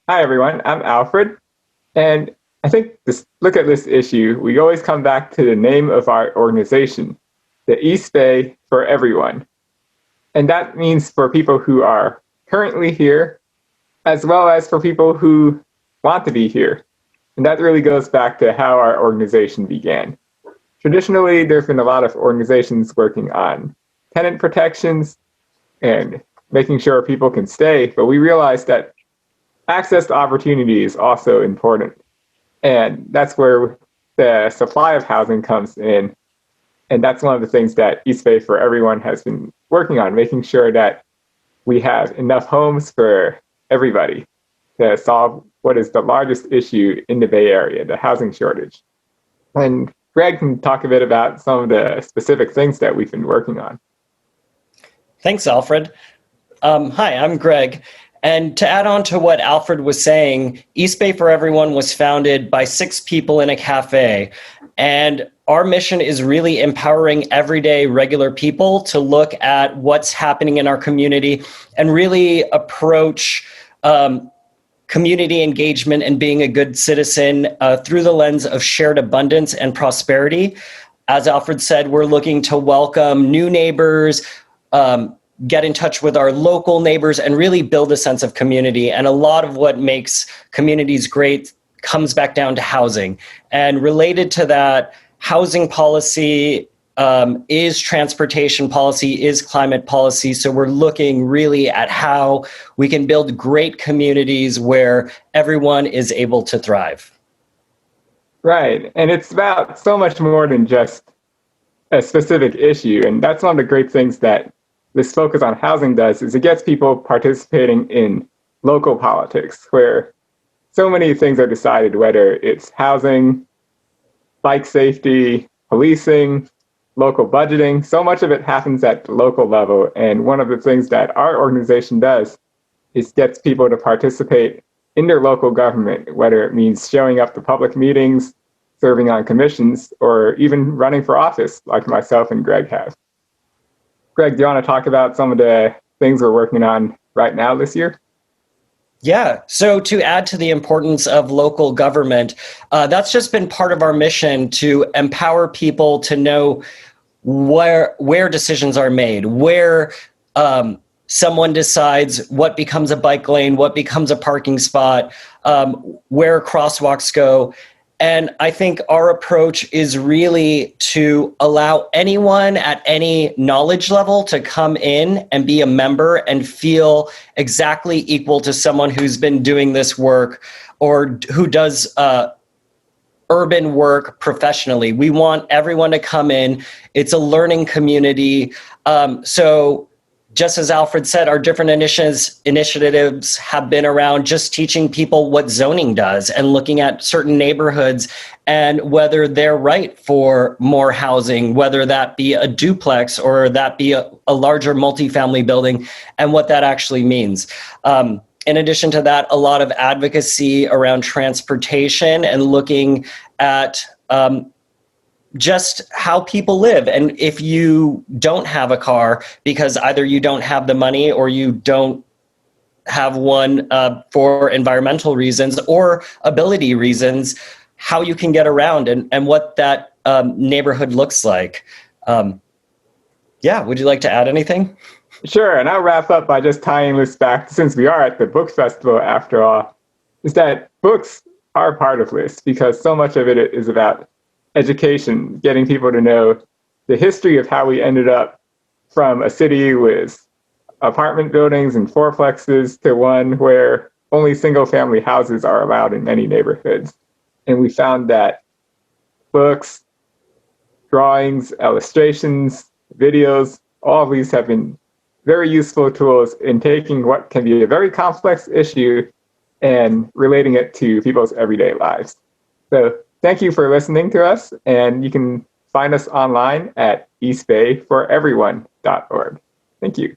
Hi, everyone. I'm Alfred. And I think look at this issue. We always come back to the name of our organization, the East Bay for Everyone. And that means for people who are currently here, as well as for people who want to be here. And that really goes back to how our organization began. Traditionally, there's been a lot of organizations working on tenant protections and making sure people can stay, but we realized that access to opportunity is also important. And that's where the supply of housing comes in. And that's one of the things that East Bay for Everyone has been working on, making sure that we have enough homes for everybody to solve what is the largest issue in the Bay Area, the housing shortage. And Greg can talk a bit about some of the specific things that we've been working on. Thanks, Alfred. Hi, I'm Greg. And to add on to what Alfred was saying, East Bay for Everyone was founded by 6 people in a cafe. And our mission is really empowering everyday regular people to look at what's happening in our community and really approach community engagement and being a good citizen through the lens of shared abundance and prosperity. As Alfred said, we're looking to welcome new neighbors, get in touch with our local neighbors, and really build a sense of community. And a lot of what makes communities great comes back down to housing. And related to that, housing policy is transportation policy, is climate policy. So we're looking really at how we can build great communities where everyone is able to thrive. Right. And it's about so much more than just a specific issue. And that's one of the great things that this focus on housing does, is it gets people participating in local politics, where so many things are decided, whether it's housing, bike safety, policing, local budgeting. So much of it happens at the local level. And one of the things that our organization does is gets people to participate in their local government, whether it means showing up to public meetings, serving on commissions, or even running for office like myself and Greg have. Greg, do you want to talk about some of the things we're working on right now this year? Yeah, so to add to the importance of local government, that's just been part of our mission to empower people to know where decisions are made, where someone decides what becomes a bike lane, what becomes a parking spot, where crosswalks go. And I think our approach is really to allow anyone at any knowledge level to come in and be a member and feel exactly equal to someone who's been doing this work or who does urban work professionally. We want everyone to come in. It's a learning community. So just as Alfred said, our different initiatives have been around just teaching people what zoning does and looking at certain neighborhoods and whether they're right for more housing, whether that be a duplex or that be a larger multifamily building, and what that actually means. In addition to that, a lot of advocacy around transportation and looking at just how people live. And if you don't have a car because either you don't have the money or you don't have one for environmental reasons or ability reasons, how you can get around and what that neighborhood looks like. Yeah, would you like to add anything? Sure, and I'll wrap up by just tying this back, since we are at the book festival after all, is that books are part of this because so much of it is about education, getting people to know the history of how we ended up from a city with apartment buildings and fourplexes to one where only single-family houses are allowed in many neighborhoods. And we found that books, drawings, illustrations, videos, all of these have been very useful tools in taking what can be a very complex issue and relating it to people's everyday lives. So thank you for listening to us, and you can find us online at eastbayforeveryone.org. Thank you.